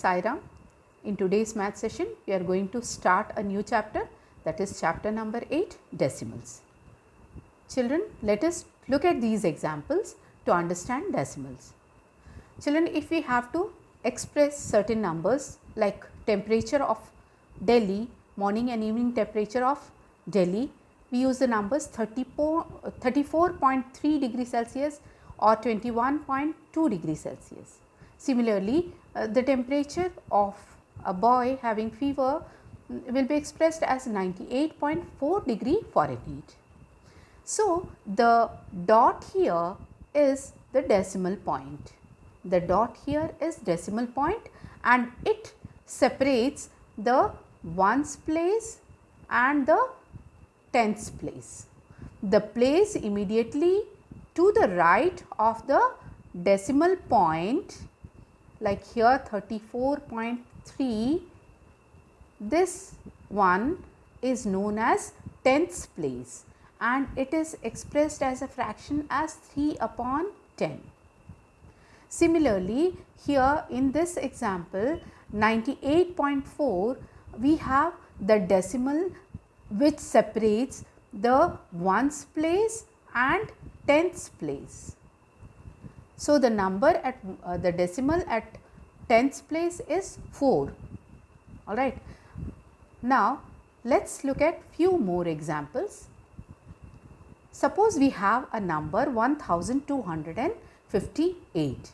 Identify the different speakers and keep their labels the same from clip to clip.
Speaker 1: Sai Ram. In today's math session, we are going to start a new chapter, that is chapter number 8, decimals. Children, let us look at these examples to understand decimals. Children, if we have to express certain numbers like temperature of Delhi, morning and evening temperature of Delhi, we use the numbers 34.3 degrees Celsius or 21.2 degrees Celsius. Similarly, the temperature of a boy having fever will be expressed as 98.4 degree Fahrenheit. So, the dot here is the decimal point. The dot here is decimal point and it separates the ones place and the tens place. The place immediately to the right of the decimal point, like here 34.3, this one is known as tens place and it is expressed as a fraction as 3/10. Similarly, here in this example 98.4, we have the decimal which separates the ones place and tens place. So, the number at the decimal at tens place is 4. Alright. Now, let us look at few more examples. Suppose we have a number 1258.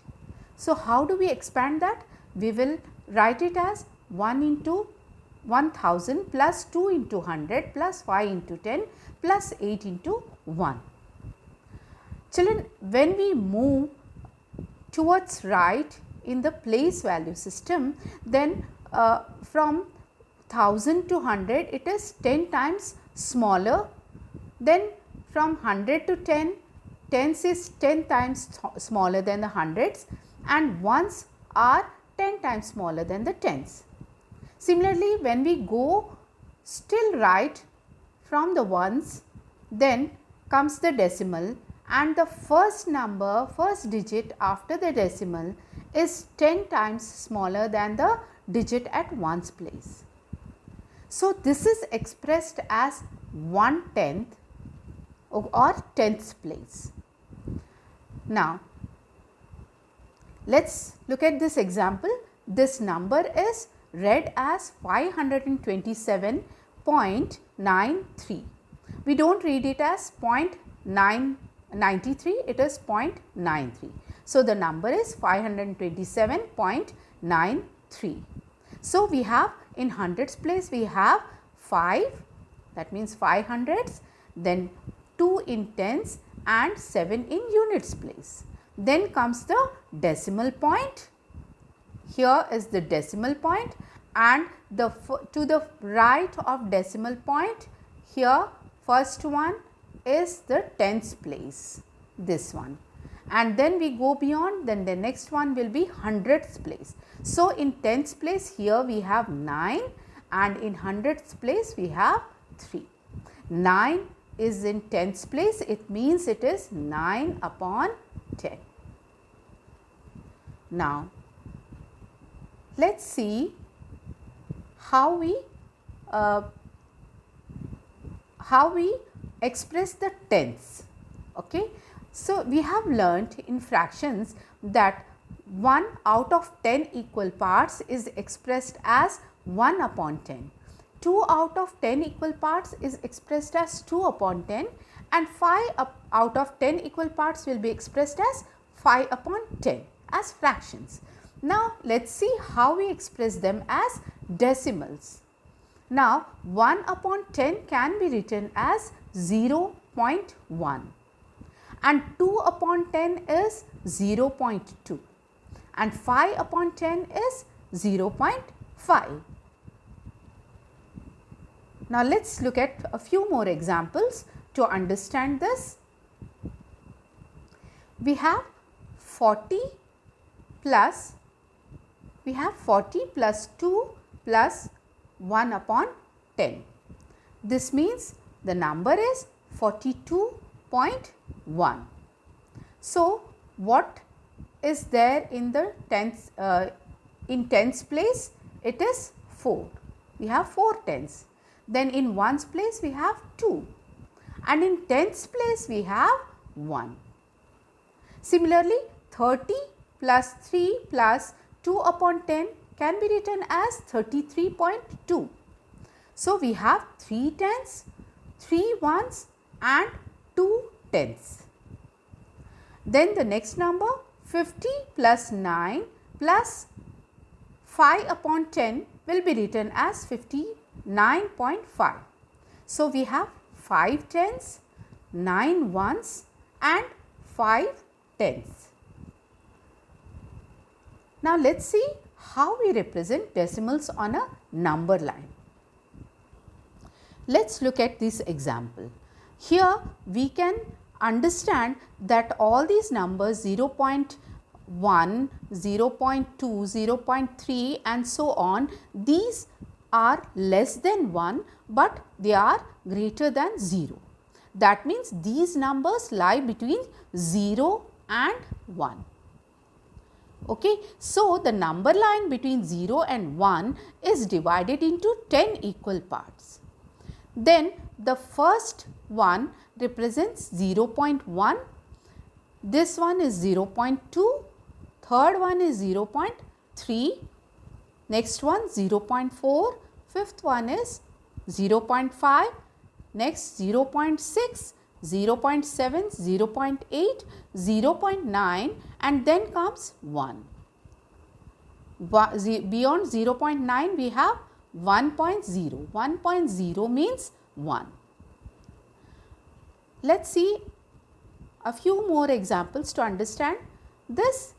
Speaker 1: So, how do we expand that? We will write it as 1 into 1000 plus 2 into 100 plus 5 into 10 plus 8 into 1. Children, when we move towards right in the place value system, then from 1000 to 100 it is 10 times smaller. Then from 100 to 10, tens is 10 times smaller than the hundreds and ones are 10 times smaller than the tens. Similarly, when we go still right from the ones, then comes the decimal and the first number, first digit after the decimal is 10 times smaller than the digit at ones place. So, this is expressed as 1/10 or tenths place. Now, let us look at this example. This number is read as 527.93. We do not read it as 0.993, it is 0.93. So, the number is 527.93. So, we have in hundreds place we have 5, that means 5 hundreds, then 2 in tens and 7 in units place. Then comes the decimal point. Here is the decimal point and to the right of decimal point, here first one is the tens place, this one, and then we go beyond, then the next one will be hundreds place. So, in tens place here we have 9 and in hundreds place we have 3. 9 is in tens place, it means it is 9/10. Now, let us see how we express the tens. Okay. So, we have learnt in fractions that 1 out of 10 equal parts is expressed as 1/10. 2 out of 10 equal parts is expressed as 2/10 and 5 out of 10 equal parts will be expressed as 5/10 as fractions. Now, let us see how we express them as decimals. Now, 1/10 can be written as 0.1 and 2/10 is 0.2 and 5/10 is 0.5. Now, let us look at a few more examples to understand this. We have 40 plus 2 plus 1/10. This means the number is 42.1. So, what is there in the tens in tens place it is 4. We have 4 tens. Then in ones place we have 2 and in tens place we have 1. Similarly, 30 plus 3 plus 2 upon 10 can be written as 33.2. So, we have 3 tens, 3 ones and 2 tens. Then the next number 50 plus 9 plus 5 upon 10 will be written as 59.5. So, we have 5 tens, 9 ones and 5 tens. Now, let us see how we represent decimals on a number line. Let us look at this example. Here we can understand that all these numbers 0.1, 0.2, 0.3 and so on, these are less than 1, but they are greater than 0. That means these numbers lie between 0 and 1. Okay. So, the number line between 0 and 1 is divided into 10 equal parts. Then the first one represents 0.1, this one is 0.2, third one is 0.3, next one 0.4, fifth one is 0.5, next 0.6, 0.7, 0.8, 0.9 and then comes 1. Beyond 0.9 we have 1.0. 1.0 means 1. Let us see a few more examples to understand this.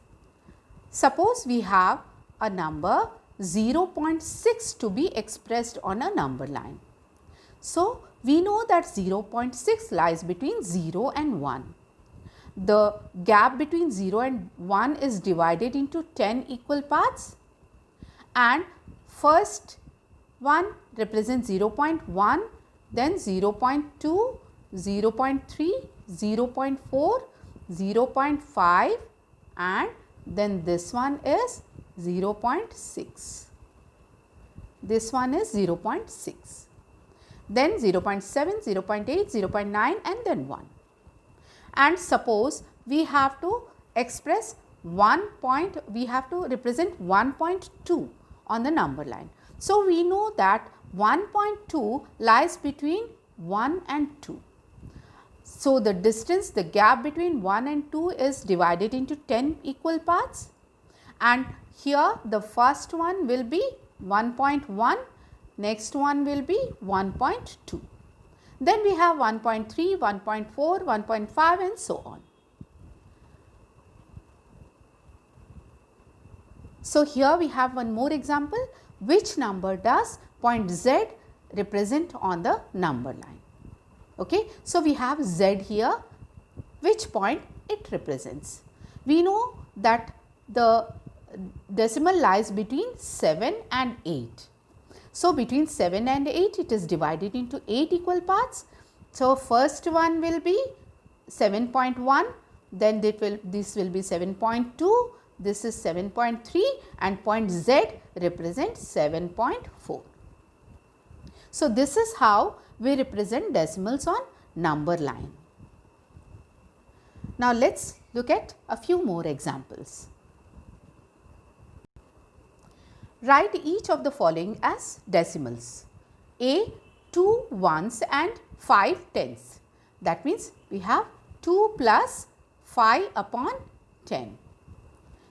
Speaker 1: Suppose we have a number 0.6 to be expressed on a number line. So, we know that 0.6 lies between 0 and 1. The gap between 0 and 1 is divided into 10 equal parts and first one represents 0.1, then 0.2, 0.3, 0.4, 0.5 and then this one is 0.6. This one is 0.6. Then 0.7, 0.8, 0.9 and then 1. And suppose we have to express we have to represent 1.2 on the number line. So, we know that 1.2 lies between 1 and 2. So, the distance, the gap between 1 and 2 is divided into 10 equal parts and here the first one will be 1.1, next one will be 1.2. Then we have 1.3, 1.4, 1.5 and so on. So, here we have one more example. Which number does point Z represent on the number line? Okay. So, we have Z here, which point it represents. We know that the decimal lies between 7 and 8. So, between 7 and 8 it is divided into 8 equal parts. So, first one will be 7.1, then this will be 7.2, this is 7.3 and point Z represents 7.4. So, this is how we represent decimals on number line. Now, let us look at a few more examples. Write each of the following as decimals. A, 2 ones and 5 tens. That means we have 2 plus 5 upon 10.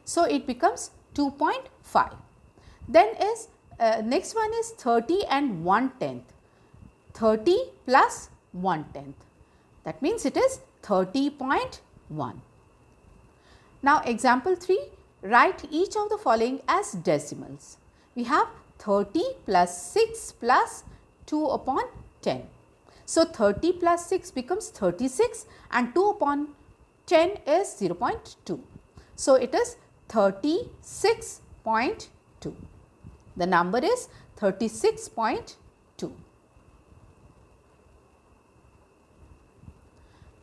Speaker 1: So, it becomes 2.5. Then is next one is 30 and 1/10. 30 plus 1/10. That means it is 30.1. Now, example 3, write each of the following as decimals. We have 30 plus 6 plus 2 upon 10. So, 30 plus 6 becomes 36 and 2 upon 10 is 0.2. So, it is 36.2. The number is 36.2.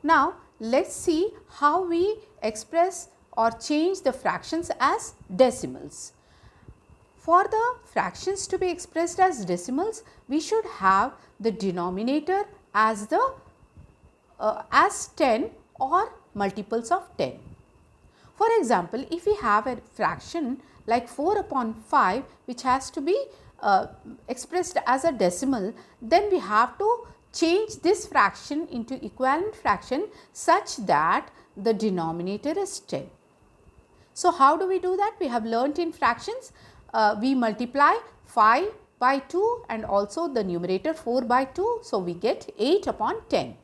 Speaker 1: Now, let us see how we express or change the fractions as decimals. For the fractions to be expressed as decimals, we should have the denominator as the as 10 or multiples of 10. For example, if we have a fraction like 4 upon 5 which has to be expressed as a decimal, then we have to change this fraction into equivalent fraction such that the denominator is 10. So, how do we do that? We have learnt in fractions, we multiply 5 by 2 and also the numerator 4 by 2. So, we get 8 upon 10,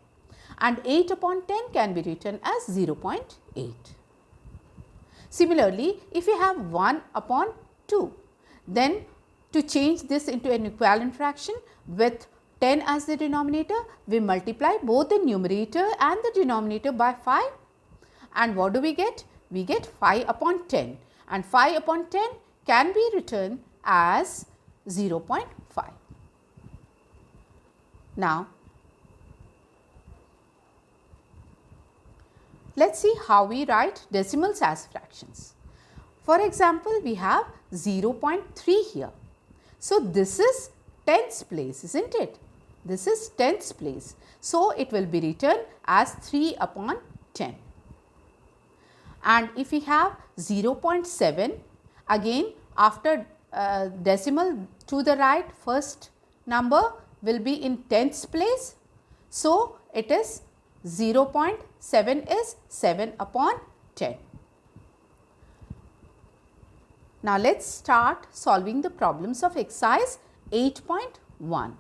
Speaker 1: and 8 upon 10 can be written as 0.8. Similarly, if we have 1 upon 2, then to change this into an equivalent fraction with 10 as the denominator, we multiply both the numerator and the denominator by 5, and what do we get? We get 5 upon 10, and 5 upon 10 can be written as 0.5. Now, let us see how we write decimals as fractions. For example, we have 0.3 here. So, this is tens place, is not it? This is tens place. So, it will be written as 3 upon 10. And if we have 0.7, again after decimal to the right, first number will be in tens place. So, it is 0.7 is 7 upon 10. Now, let us start solving the problems of exercise 8.1.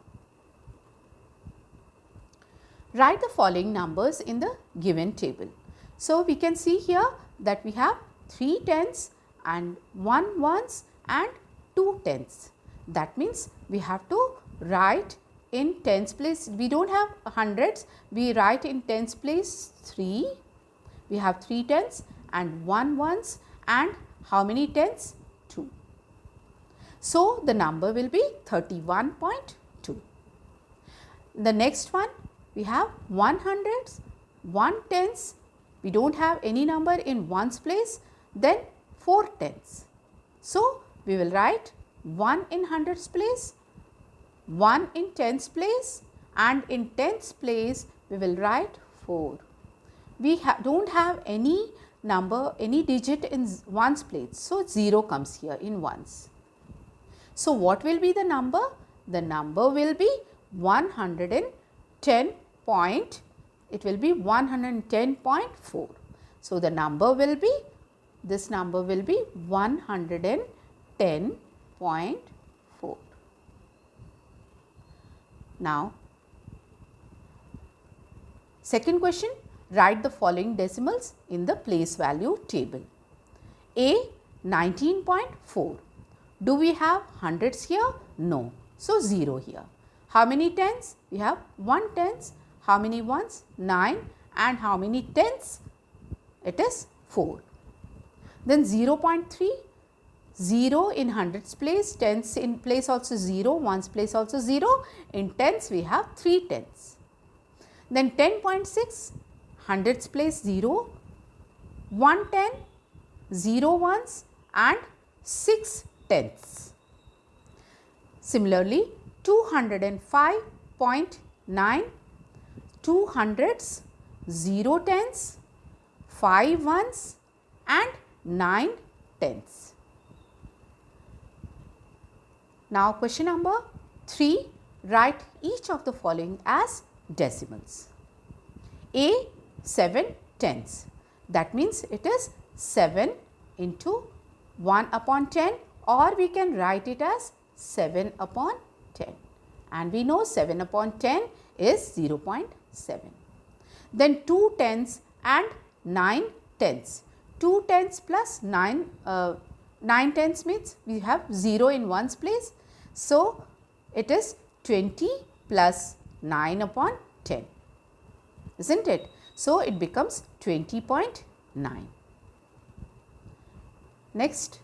Speaker 1: Write the following numbers in the given table. So, we can see here that we have 3 tens and 1 ones and 2 tens. That means, we have to write in tens place. We do not have hundreds, we write in tens place 3. We have 3 tens and 1 ones and how many tens? 2. So, the number will be 31.2. The next one, we have 1 hundreds, 1 tens. We do not have any number in ones place, then 4 tens. So, we will write 1 in hundreds place, 1 in tens place, and in tens place we will write 4. We do not have any number, any digit in ones place. So, 0 comes here in ones. So, what will be the number? The number will be 110 point, it will be 110.4. So, the number will be, this number will be 110.4. Now, second question, write the following decimals in the place value table. A 19.4. Do we have hundreds here? No. So, 0 here. How many tens? We have 1 tens. How many ones? 9. And how many tens? It is 4. Then 0.3. 0 in hundreds place, tens in place also 0, ones place also 0. In tens we have 3 tens. Then 10.6, hundreds place 0, 110, 0 ones and 6 tenths. Similarly, 205.9, 2 hundreds, 0 tens, 5 ones and 9 tenths. Now, question number 3, write each of the following as decimals. A 7 tenths, that means it is 7 into 1 upon 10, or we can write it as 7 upon 10, and we know 7 upon 10 is 0.7. Then 2 tenths and 9 tenths. 2 tenths plus 9 tenths means we have 0 in ones place. So, it is 20 plus 9 upon 10, isn't it? So, it becomes 20.9. Next,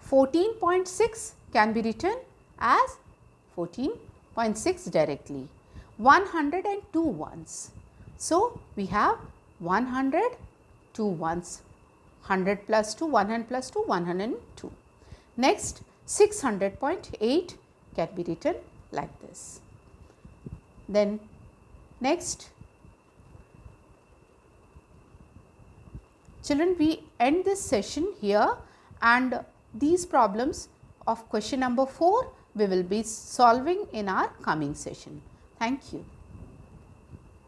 Speaker 1: 14.6 can be written as 14.6 directly. 102 ones. So, we have 100, 2 ones, 100 plus 2, 100 plus 2, 102. Next 600.8 can be written like this. Then next, children, we end this session here, and these problems of question number 4 we will be solving in our coming session. Thank you.